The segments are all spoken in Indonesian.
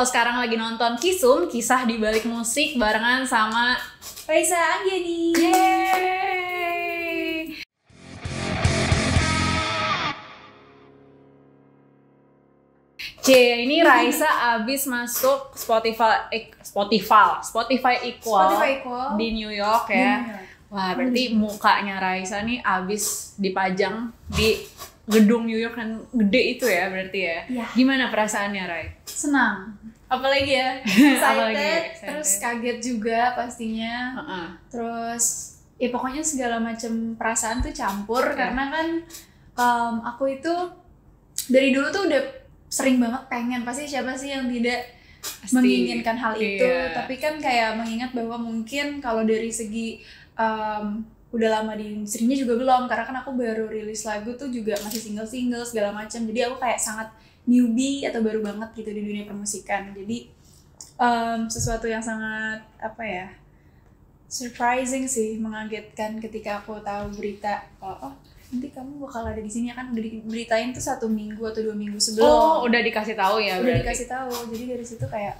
lo sekarang lagi nonton Kisum, kisah di balik musik barengan sama Raisa Anggiani. Yeay. Ini Raisa abis masuk Spotify Equal di New York ya. Wah, berarti mukanya Raisa nih abis dipajang di gedung New York kan gede itu ya berarti ya. Iya. Gimana perasaannya, Rai? Senang. Apalagi ya, excited, terus kaget juga pastinya. Terus ya pokoknya segala macam perasaan tuh campur karena kan aku itu dari dulu tuh udah sering banget pengen, pasti siapa sih yang tidak menginginkan hal itu. Tapi kan kayak mengingat bahwa mungkin kalau dari segi udah lama di industrinya juga belum, karena kan aku baru rilis lagu tuh juga masih single segala macam, jadi aku kayak sangat newbie atau baru banget gitu di dunia permusikan. Jadi sesuatu yang sangat surprising sih, mengagetkan ketika aku tahu berita oh nanti kamu bakal ada di sini, kan udah diberitain tuh 1 minggu atau 2 minggu sebelum. Oh, udah dikasih tahu ya? Udah dikasih tahu, jadi dari situ kayak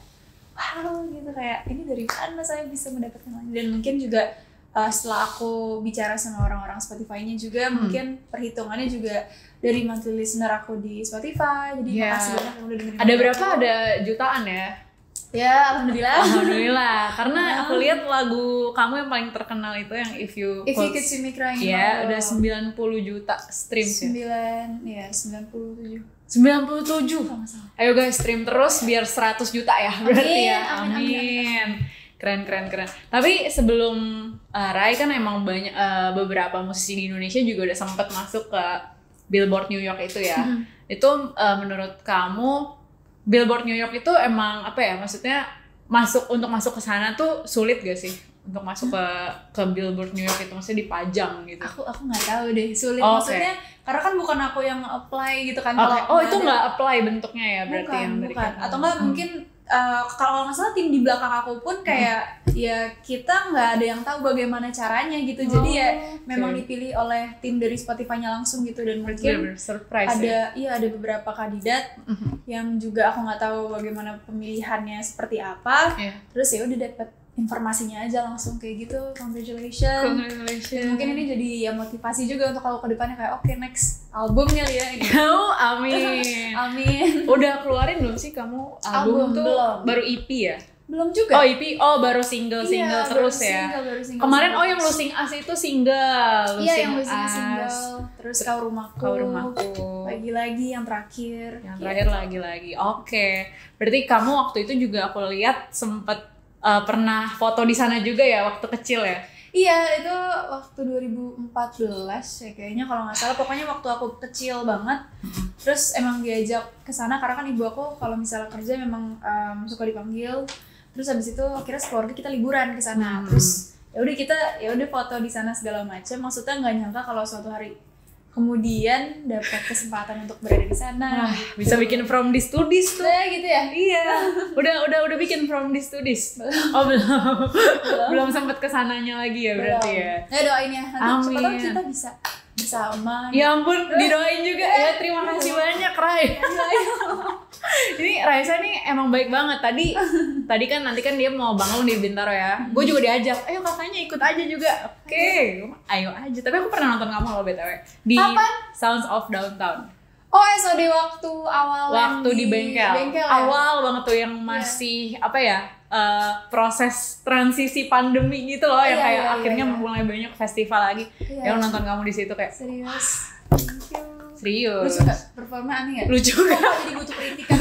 wow gitu, kayak ini dari mana saya bisa mendapatkan lagi. Dan mungkin juga setelah aku bicara sama orang-orang Spotify-nya juga, mungkin perhitungannya juga dari monthly listener aku di Spotify. Jadi makasih banyak yang udah dengerin. Ada berapa? Ada jutaan ya? Ya, alhamdulillah. Alhamdulillah. Karena aku lihat lagu kamu yang paling terkenal itu yang If You Could See Me Crying. Iya, udah 90 juta stream ya. 97. 97. Ayo guys, stream terus biar 100 juta ya berarti ya. Amin. Keren. Tapi sebelum Rai kan emang banyak beberapa musisi di Indonesia juga udah sempat masuk ke Billboard New York itu ya. Itu menurut kamu Billboard New York itu emang maksudnya untuk masuk ke sana tuh sulit gak sih? Untuk masuk ke Billboard New York itu maksudnya dipajang gitu. Aku nggak tahu deh, sulit maksudnya karena kan bukan aku yang apply gitu kan. Kalau itu nggak apply bentuknya ya berarti bukan. Atau nggak mungkin kalau nggak salah tim di belakang aku pun kayak ya kita nggak ada yang tahu bagaimana caranya gitu. Jadi ya memang dipilih oleh tim dari Spotify-nya langsung gitu. Dan mungkin surprise ada beberapa kandidat yang juga aku nggak tahu bagaimana pemilihannya seperti apa. Terus ya udah dapet informasinya aja langsung kayak gitu. Congratulations. Dan mungkin ini jadi ya motivasi juga untuk aku ke depannya kayak oke, next album kali ya ini. Amin. Amin. Udah keluarin belum sih kamu album tuh? Belum. Baru EP ya? Belum juga. Oh EP, baru single terus ya. Kemarin yang Losing Us itu single. Iya, yang Losing Us single. Terus Kau Rumahku. Lagi-lagi yang terakhir. Yang terakhir lagi-lagi. Oke. Berarti kamu waktu itu juga aku lihat sempet pernah foto di sana juga ya waktu kecil ya? Iya, itu waktu 2014 ya kayaknya kalau nggak salah. Pokoknya waktu aku kecil banget. Terus emang diajak ke sana karena kan ibu aku kalau misalnya kerja memang suka dipanggil. Terus habis itu akhirnya keluarga kita liburan ke sana. Terus ya udah foto di sana segala macam. Maksudnya nggak nyangka kalau suatu hari kemudian dapat kesempatan untuk berada di sana. Gitu. Bisa bikin From This to This tuh. Nah, gitu ya? Iya. Udah bikin From This to This. Oh, belum sempat kesananya lagi ya berarti ya. Ya doain ya. Nanti siapa tahu kita bisa bersama. Ya ampun, didoain juga ya. Terima kasih banyak, Rai. Ini Raisa nih emang baik banget. Tadi kan nanti kan dia mau bangun di Bintaro ya. Gue juga diajak, ayo kakaknya ikut aja juga. Oke, ayo aja. Tapi aku pernah nonton kamu loh BTW di Sounds of Downtown. Oh, SOD waktu awal. Waktu di bengkel ya? Awal banget tuh yang masih proses transisi pandemi gitu loh, yang kayak akhirnya mulai banyak festival lagi. Yang nonton kamu di situ kayak serius. Serius. Lucu gak? Performa aneh gak? Lucu gak? Jadi butuh kritikan.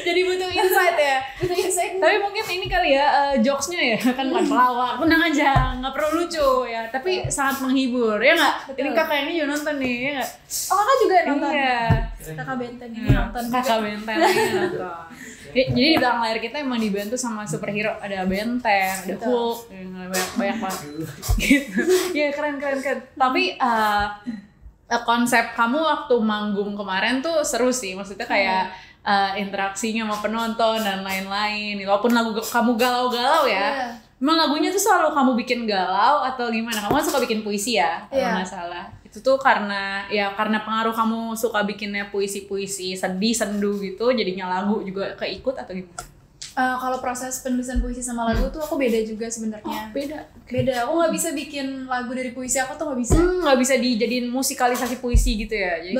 Jadi butuh insight ya? Butuh insight. Tapi mungkin ini kali ya, jokesnya ya, kan bukan pelawak, tenang aja, gak perlu lucu ya. Tapi sangat menghibur, ya gak? Ini kakak ini juga nonton nih, ya gak? Oh, kakak juga nonton? Iya. Kakak Benteng ini nonton. Kakak Benteng ini nonton. Jadi di belakang layar kita emang dibantu sama superhero. Ada Benteng, ada Hulk, banyak banget gitu. Iya, keren. Tapi konsep kamu waktu manggung kemarin tuh seru sih, maksudnya kayak interaksinya sama penonton dan lain-lain. Walaupun lagu kamu galau-galau ya, Emang lagunya tuh selalu kamu bikin galau atau gimana? Kamu kan suka bikin puisi ya, kalau nggak salah. Itu tuh karena pengaruh kamu suka bikinnya puisi-puisi sedih, sendu gitu, jadinya lagu juga keikut atau gimana? Kalau proses penulisan puisi sama lagu tuh aku beda juga sebenarnya. Beda. Aku nggak bisa bikin lagu dari puisi aku tuh nggak bisa. Nggak bisa dijadiin musikalisasi puisi gitu ya? Jadi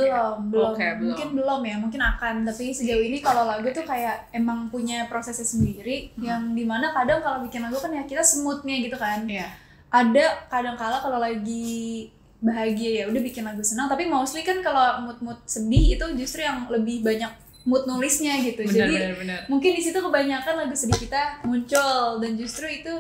belum. Mungkin belum ya, mungkin akan. Tapi sejauh ini kalau lagu tuh kayak emang punya prosesnya sendiri, yang dimana kadang kalau bikin lagu kan ya kita smoothnya gitu kan. Iya. Ada kadang-kala kalau lagi bahagia ya udah bikin lagu senang, tapi mostly kan kalau mood sedih itu justru yang lebih banyak mood nulisnya gitu. Benar. Mungkin di situ kebanyakan lagu sedih kita muncul, dan justru itu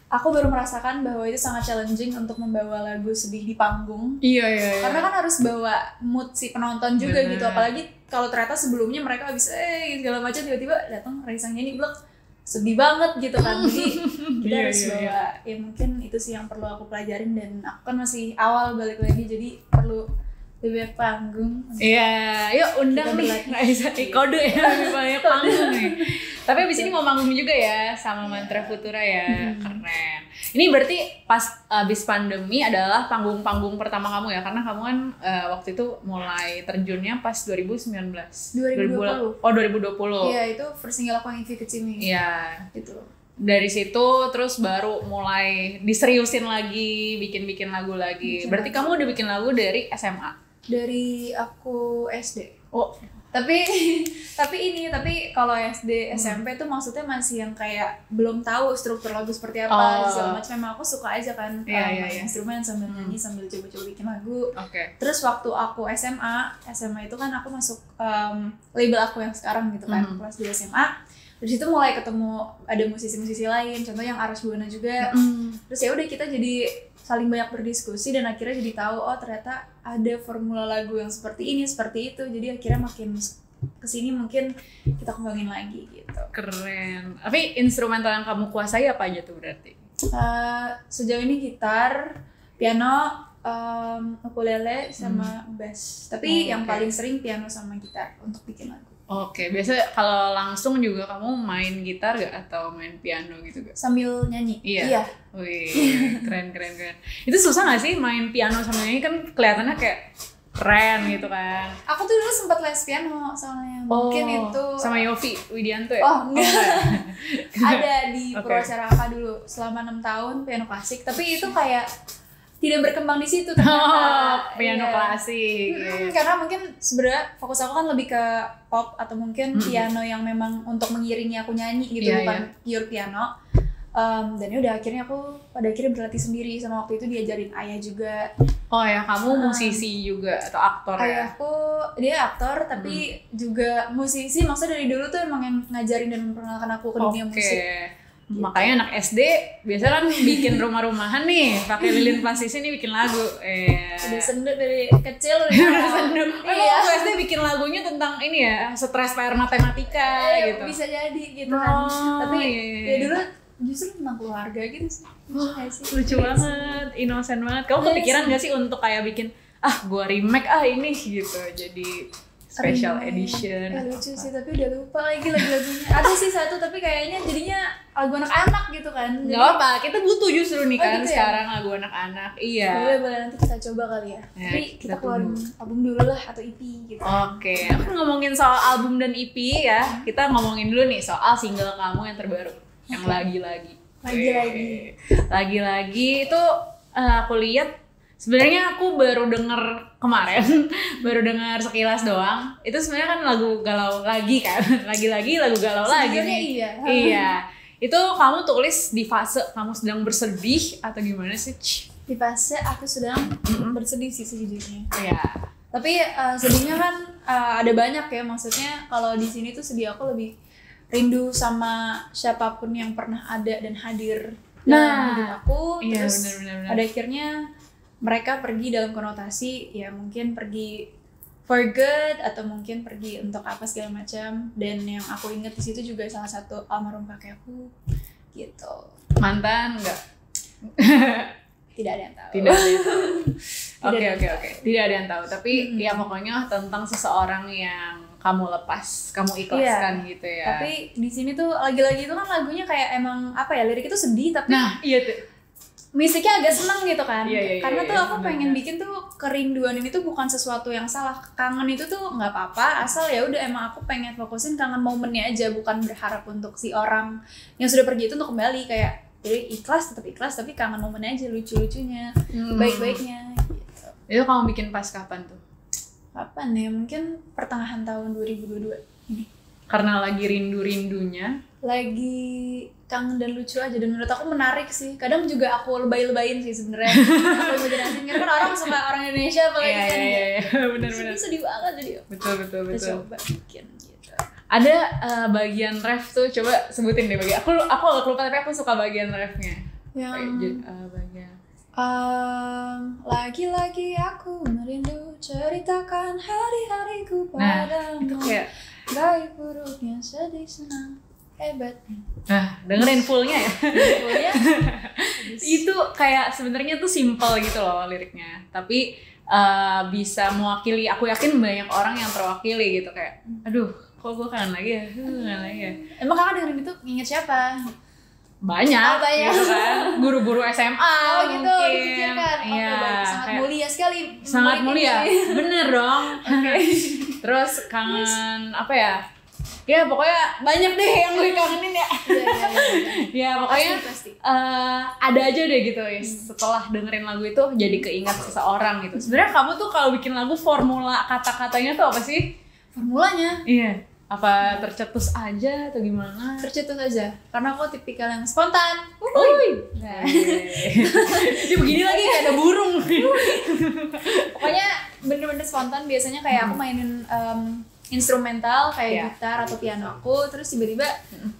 aku baru merasakan bahwa itu sangat challenging untuk membawa lagu sedih di panggung. Iya. Karena kan harus bawa mood si penonton juga gitu, apalagi kalau ternyata sebelumnya mereka habis segala macam tiba-tiba datang Raisa nyanyi blok sedih banget gitu kan. Jadi kita harus bawa ya mungkin itu sih yang perlu aku pelajarin, dan aku kan masih awal balik lagi jadi perlu lebih banyak panggung. Iya, yuk undang nih Raisa kode ya, lebih banyak panggung nih. Tapi abis ini mau manggung juga ya sama Mantra Futura ya, keren. Ini berarti pas abis pandemi adalah panggung pertama kamu ya, karena kamu kan waktu itu mulai terjunnya pas 2019. 2020. Oh 2020. Iya, itu first single aku yang Infinite Me. Iya. Gitu. Dari situ terus baru mulai diseriusin lagi, bikin lagu lagi. Berarti kamu udah bikin lagu dari SMA? Dari aku SD. Oh, tapi kalau SD SMP tuh maksudnya masih yang kayak belum tahu struktur lagu seperti apa, segala macam. Memang aku suka aja kan instrumen sambil nyanyi, sambil coba-coba bikin lagu. Terus waktu aku SMA itu kan aku masuk label aku yang sekarang gitu kan, kelas 2 SMA. Dari situ mulai ketemu ada musisi-musisi lain, contoh yang Aras Buana juga. Terus ya udah kita jadi saling banyak berdiskusi, dan akhirnya jadi tahu ternyata ada formula lagu yang seperti ini, seperti itu. Jadi akhirnya makin kesini mungkin kita kembangin lagi gitu. Keren. Tapi instrumental yang kamu kuasai apa aja tuh berarti? Sejauh ini gitar, piano, ukulele sama bass. Tapi yang paling sering piano sama gitar untuk bikin lagu. Oke, biasa kalau langsung juga kamu main gitar gak atau main piano gitu gak? Sambil nyanyi? Iya. Wih, keren. Itu susah gak sih main piano sambil nyanyi? Kan kelihatannya kayak keren gitu kan. Aku tuh dulu sempat les piano soalnya. Mungkin itu sama Yofi Widianto ya? Oh enggak. Ada di Purwacaraka dulu selama 6 tahun piano klasik, tapi itu kayak tidak berkembang di situ ternyata. Piano klasik. Karena mungkin sebenarnya fokus aku kan lebih ke pop atau mungkin piano yang memang untuk mengiringi aku nyanyi gitu, bukan pure piano. Dan ya udah akhirnya aku pada akhirnya berlatih sendiri, sama waktu itu diajarin ayah juga. Oh ya, kamu musisi juga atau aktor ya? Ayahku dia aktor tapi juga musisi, maksudnya dari dulu tuh emang yang ngajarin dan memperkenalkan aku ke dunia musik. Gitu. Makanya anak SD biasa kan bikin rumah-rumahan nih, pakai lilin plastis ini bikin lagu. Udah sendu dari kecil udah sendu. Waktu SD bikin lagunya tentang ini ya, stres PR matematika gitu. Bisa jadi gitu kan. Tapi ya dulu justru tentang keluarga gitu sih. Lucu banget, inosen banget. Kamu kepikiran gak sih untuk kayak bikin gua remake ini gitu, jadi special edition. Lucu sih, tapi udah lupa lagi lagu-lagunya. Ada sih satu, tapi kayaknya jadinya lagu anak-anak gitu kan. Gak apa, kita butuh justru nih kan gitu sekarang lagu anak-anak. Iya. Boleh nanti kita coba kali ya. Tapi kita keluarin album dulu lah atau EP gitu. Oke, aku ngomongin soal album dan EP ya. Kita ngomongin dulu nih soal single kamu yang terbaru, yang lagi-lagi. Lagi-lagi itu aku lihat. Sebenarnya aku baru denger kemarin, baru denger sekilas doang. Itu sebenarnya kan lagu galau lagi kan, lagi-lagi lagu galau lagi nih. Iya. Itu kamu tulis di fase kamu sedang bersedih atau gimana sih? Di fase aku sedang bersedih sih sejujurnya. Iya. Tapi sedihnya kan ada banyak ya, maksudnya kalau di sini tuh sedih aku lebih rindu sama siapapun yang pernah ada dan hadir dalam hidup aku. Iya, terus bener. pada akhirnya mereka pergi dalam konotasi ya mungkin pergi for good atau mungkin pergi untuk apa segala macam. Dan yang aku ingat di situ juga salah satu almarhum kakekku gitu. Mantan enggak? Tidak ada yang tahu. Oke. Tidak ada yang tahu. Tapi ya pokoknya tentang seseorang yang kamu lepas, kamu ikhlaskan gitu ya. Tapi di sini tuh lagi-lagi itu kan lagunya kayak emang apa ya, lirik itu sedih tapi iya tuh. musiknya agak seneng gitu kan. Karena tuh aku pengen bikin tuh kerinduan ini tuh bukan sesuatu yang salah. Kangen itu tuh nggak apa-apa, asal ya udah emang aku pengen fokusin kangen momennya aja, bukan berharap untuk si orang yang sudah pergi itu untuk kembali. Kayak jadi ikhlas, tetap ikhlas, tapi kangen momennya aja, lucu-lucunya, baik-baiknya gitu. Itu kamu bikin pas kapan tuh? Kapan ya? Mungkin pertengahan tahun 2022 ini. Karena lagi rindu-rindunya. Lagi kangen dan lucu aja, dan menurut aku menarik sih. Kadang juga aku lebay-lebayin sih sebenarnya. Aku imajinasin karena kan orang suka orang Indonesia apalagi kan. Benar-benar. Sedih banget jadi. Betul. Coba bikin gitu. Ada bagian ref tuh, coba sebutin deh bagian. Aku agak lupa tapi aku suka bagian refnya. Yang bagian. Lagi-lagi aku merindu ceritakan hari-hariku padamu. Itu kayak baik buruknya, sedih senang hebatnya. Nah, dengerin fullnya ya. Itu kayak sebenarnya tuh simple gitu loh liriknya, tapi bisa mewakili. Aku yakin banyak orang yang terwakili gitu, kayak aduh kok gue kangen lagi ya. Emang kakak dengerin itu inget siapa? Banyak gitu kan, guru-guru SMA gitu, mungkin. dipikirkan. Iya, sangat mulia sekali. Sangat mulia, bener dong. Terus kangen apa ya? Ya pokoknya banyak deh yang gue kangenin ya. Ya pokoknya pasti. Ada aja deh gitu ya. Setelah dengerin lagu itu jadi keingat seseorang gitu. Sebenarnya kamu tuh kalau bikin lagu formula kata-katanya tuh apa sih? Formulanya? Iya. Apa tercetus aja atau gimana? Tercetus aja, karena aku tipikal yang spontan. Nah. Dia begini lagi kayak ada burung. Pokoknya bener-bener spontan. Biasanya kayak aku mainin instrumental kayak gitar atau piano aku, terus tiba-tiba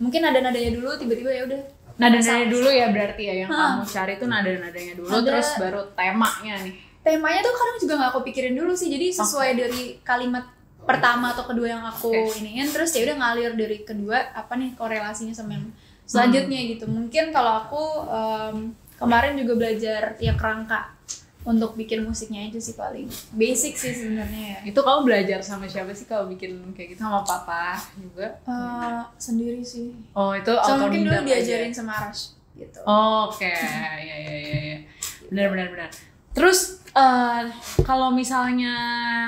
mungkin nada-nadanya dulu, tiba-tiba ya udah. Nada-nadanya dulu ya berarti ya, yang kamu cari tuh nada-nadanya dulu, terus baru temanya nih. Temanya tuh kadang juga nggak aku pikirin dulu sih, jadi sesuai dari kalimat pertama atau kedua yang aku iniin, terus ya udah ngalir dari kedua apa nih korelasinya sama yang selanjutnya gitu. Mungkin kalau aku kemarin juga belajar ya kerangka untuk bikin musiknya aja sih, paling basic sih sebenarnya ya. Itu kamu belajar sama siapa sih kalau bikin kayak gitu? Sama papa juga? Sendiri sih. Oh itu so, mungkin dulu diajarin sama Arash gitu. Oke. Ya. Benar. Terus kalau misalnya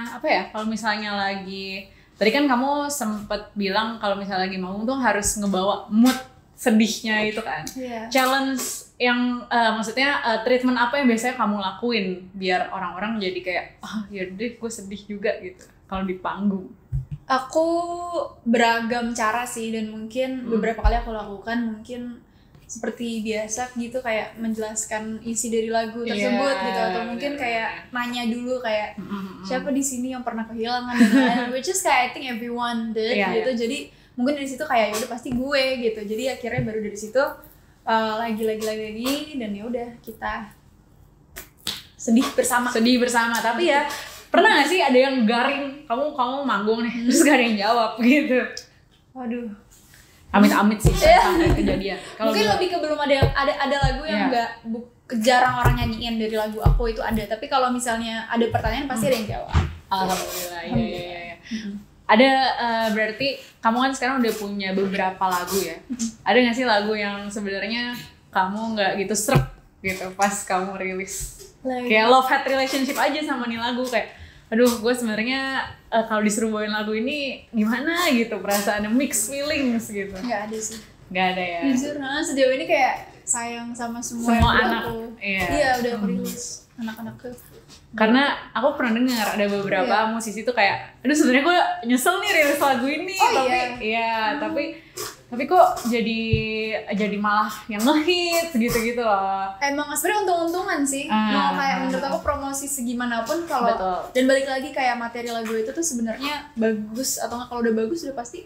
apa ya? Kalau misalnya lagi tadi kan kamu sempet bilang kalau misalnya lagi manggung tuh harus ngebawa mood sedihnya itu kan. Challenge yang maksudnya treatment apa yang biasanya kamu lakuin biar orang-orang jadi kayak ya deh gue sedih juga gitu kalau di panggung? Aku beragam cara sih, dan mungkin beberapa kali aku lakukan mungkin seperti biasa gitu, kayak menjelaskan isi dari lagu tersebut gitu, atau mungkin kayak nanya dulu kayak siapa di sini yang pernah kehilangan dan lain-lain, which is kayak I think everyone did gitu. Jadi mungkin dari situ kayak ya udah pasti gue gitu. Jadi akhirnya baru dari situ lagi dan ya udah kita sedih bersama. Tapi ya pernah nggak sih ada yang garing, kamu manggung nih terus gak ada yang jawab gitu? Waduh. Amit-amit sih sampai kejadian. Mungkin lebih ke belum ada lagu yang nggak jarang orang nyanyiin dari lagu aku itu ada. Tapi kalau misalnya ada pertanyaan pasti ada yang jawab. Alhamdulillah. Iya. Ada berarti kamu kan sekarang udah punya beberapa lagu ya. Ada nggak sih lagu yang sebenarnya kamu nggak gitu srek gitu pas kamu rilis? Kayak love hate relationship aja sama nih lagu, kayak aduh gue sebenarnya kalau disuruh bawain lagu ini gimana gitu, perasaannya mixed feelings gitu. Nggak ada sih. Nggak ada ya. Jujur, sejauh ini kayak sayang sama semua anak aku. Iya udah aku rilis anak-anakku. Karena aku pernah dengar ada beberapa musisi tuh kayak aduh sebenarnya gue nyesel nih rilis lagu ini, tapi kok jadi malah yang ngehits gitu loh. Emang sebenarnya untung-untungan sih. Mau kayak menurut aku promosi segimanapun kalau dan balik lagi kayak materi lagu itu tuh sebenarnya bagus atau nggak, kalau udah bagus udah pasti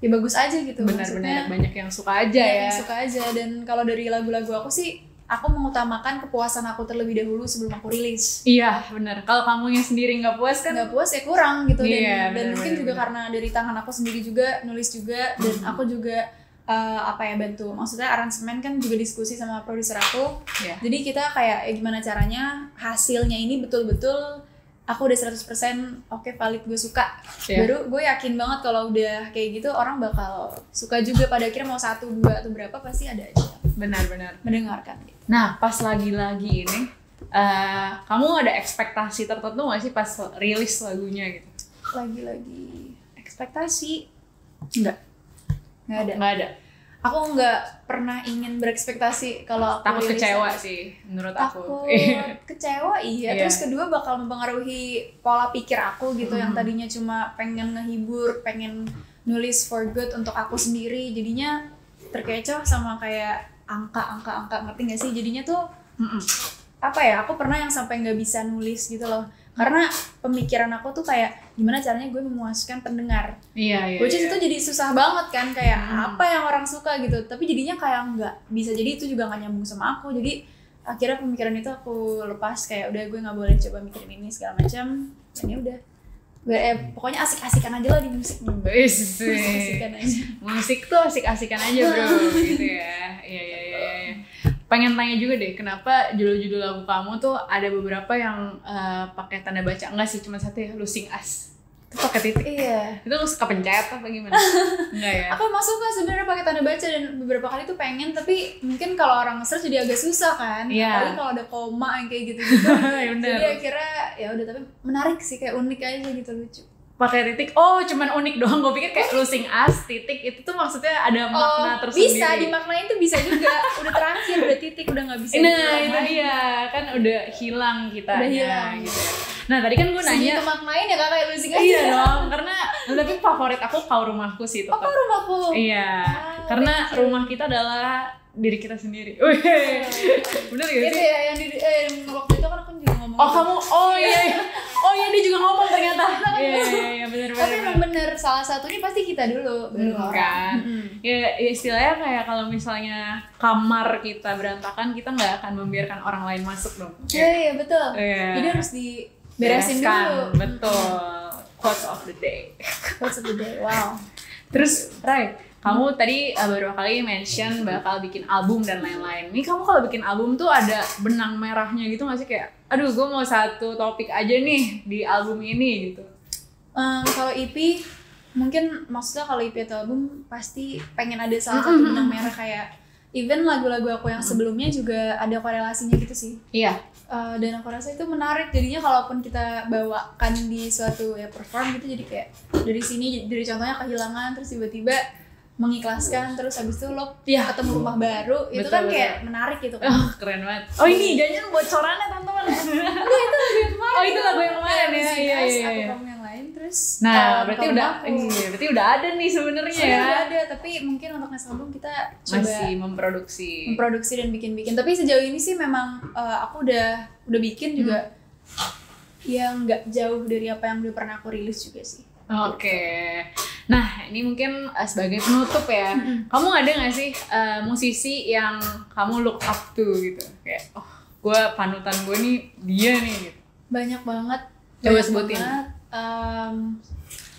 ya bagus aja gitu. Benar-benar banyak yang suka aja ya. Yang suka aja. Dan kalau dari lagu-lagu aku sih, aku mengutamakan kepuasan aku terlebih dahulu sebelum aku rilis. Iya benar. Kalau kamunya sendiri nggak puas kan? Nggak puas ya kurang gitu. Iya, dan mungkin juga karena dari tangan aku sendiri juga nulis juga, dan aku juga bantu. Maksudnya aransemen kan juga diskusi sama produser aku. Jadi kita kayak gimana caranya hasilnya ini betul-betul aku udah 100% oke, valid, gue suka, baru gue yakin banget kalau udah kayak gitu orang bakal suka juga. Pada akhirnya mau 1, 2 atau berapa pasti ada aja benar-benar mendengarkan gitu. Nah pas lagi-lagi ini kamu ada ekspektasi tertentu nggak sih pas rilis lagunya gitu? Lagi-lagi ekspektasi nggak ada. Aku nggak pernah ingin berekspektasi kalau aku takut rilisan. Kecewa sih menurut aku. Takut kecewa iya. Terus kedua bakal mempengaruhi pola pikir aku gitu, yang tadinya cuma pengen ngehibur, pengen nulis for good untuk aku sendiri, jadinya terkecoh sama kayak angka, ngerti nggak sih? Jadinya tuh apa ya, aku pernah yang sampai nggak bisa nulis gitu loh, karena pemikiran aku tuh kayak gimana caranya gue memuaskan pendengar. Which is itu jadi susah banget kan, kayak apa yang orang suka gitu, tapi jadinya kayak nggak bisa, jadi itu juga nggak nyambung sama aku. Jadi akhirnya pemikiran itu aku lepas, kayak udah gue nggak boleh coba mikirin ini segala macam, dan ya udah gue pokoknya asik-asikan aja lah di musik. Asik-asikan aja. Musik tuh asik-asikan aja bro, gitu ya. Iya. Pengen tanya juga deh, kenapa judul-judul lagu kamu tuh ada beberapa yang pakai tanda baca? Enggak sih, cuma satu ya, Losing Us. Itu pakai titik. Iya. Itu lu suka pencet apa gimana? Enggak ya? Aku emang suka sebenarnya pakai tanda baca, dan beberapa kali tuh pengen, tapi mungkin kalau orang nge-search jadi agak susah kan. Apalagi kalau ada koma yang kayak gitu-gitu. Jadi akhirnya ya udah, tapi menarik sih, kayak unik aja gitu, lucu. Pakai titik, oh cuman unik doang. Gue pikir kayak Losing Us titik itu tuh maksudnya ada makna tersendiri. Bisa dimaknain tuh, bisa juga. Udah terakhir, udah titik, udah nggak bisa. Nah itu dia kan, udah hilang kita. Udah hilang gitu. Nah tadi kan gue nanya. Segitu maknain ya kakak Losing Us. Iya dong, karena tapi favorit aku Kau Rumahku sih tetap. Oh, Kau Rumahku. Iya, karena rumah kita adalah diri kita sendiri. Bener gak sih? Itu ya yang waktu itu kan aku juga ngomong. Oh kamu, iya dia juga ngomong ternyata. Iya bener. Tapi emang bener, salah satunya pasti kita dulu, baru kan. Ya istilahnya kayak kalau misalnya kamar kita berantakan, kita nggak akan membiarkan orang lain masuk dong. Iya betul. Jadi harus diberesin dulu. Betul. Quotes of the day. Wow. Terus Rai, kamu tadi baru kali mention bakal bikin album dan lain-lain. Ini kamu kalau bikin album tuh ada benang merahnya gitu nggak sih, kayak aduh gue mau satu topik aja nih di album ini gitu? Kalau EP mungkin, maksudnya kalau EP atau album pasti pengen ada salah satu benang merah, kayak even lagu-lagu aku yang sebelumnya juga ada korelasinya gitu sih. Iya. Dan aku rasa itu menarik, jadinya kalaupun kita bawakan di suatu ya perform gitu, jadi kayak dari sini, dari contohnya kehilangan, terus tiba-tiba mengikhlaskan, terus habis itu lo ketemu rumah baru, itu kan kayak menarik gitu kan. Keren banget. Oh ini jangan bocorannya teman-teman. Itu lagu yang kemarin. Oh itu lagu yang kemarin ya. Iya. Aku kamu yang lain, terus berarti udah ada nih sebenarnya ya. Udah ada, tapi mungkin untuk next album kita coba masih memproduksi dan bikin. Tapi sejauh ini sih memang aku udah bikin juga yang nggak jauh dari apa yang udah pernah aku rilis juga sih. Oke. Nah ini mungkin sebagai penutup ya, kamu ada nggak sih musisi yang kamu look up to gitu, kayak gue panutan gue nih dia nih gitu? Banyak banget. Coba sebutin.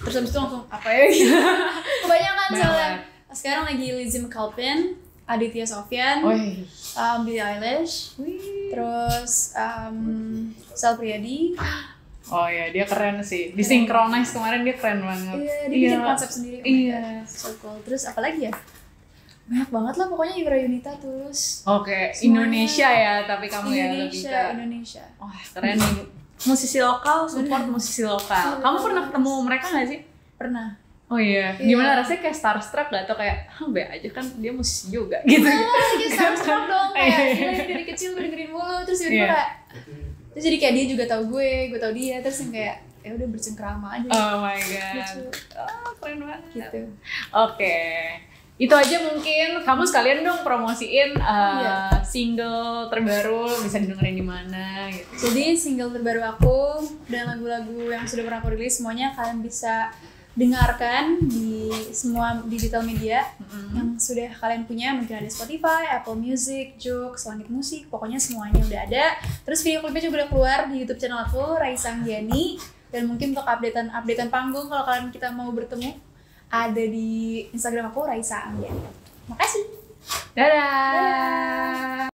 Terus habis itu langsung apa ya gitu. Kebanyakan soalnya. Sekarang lagi Lizzy McAlpin, Aditya Sofyan, Billie Eilish, terus Sal Priadi. Oh ya, dia keren sih. Di Synchronize kemarin dia keren banget. Iya, dia bikin konsep sendiri. Iya. So cool. Terus apa lagi ya? Banyak banget lah pokoknya, Yura Yunita, Tulus. Oke, Indonesia ya, tapi kamu ya lebih ke Indonesia. Wah, keren nih. Musisi lokal, support musisi lokal. Kamu pernah ketemu mereka nggak sih? Pernah. Oh iya. Gimana rasanya, kayak starstruck gak? Atau kayak, be aja kan dia musisi juga gitu. Kayak starstruck dong, kayak dari kecil gue dengerin mulu, terus tiba-tiba kayak, terus jadi kayak dia juga tahu gue tahu dia, terus yang kayak ya udah bercengkrama aja. Oh my god. Keren banget gitu. Oke. Itu aja mungkin. Kamu sekalian dong promosiin single terbaru, bisa didengerin di mana gitu. Jadi single terbaru aku dan lagu-lagu yang sudah pernah aku rilis semuanya kalian bisa dengarkan di semua digital media yang sudah kalian punya. Mungkin ada Spotify, Apple Music, Joox, Langit Musik, pokoknya semuanya udah ada. Terus video klipnya juga udah keluar di YouTube channel aku, Raisa Anggiani. Dan mungkin untuk updatean panggung, kalau kalian kita mau bertemu, ada di Instagram aku, Raisa Anggiani. Makasih. Dadah.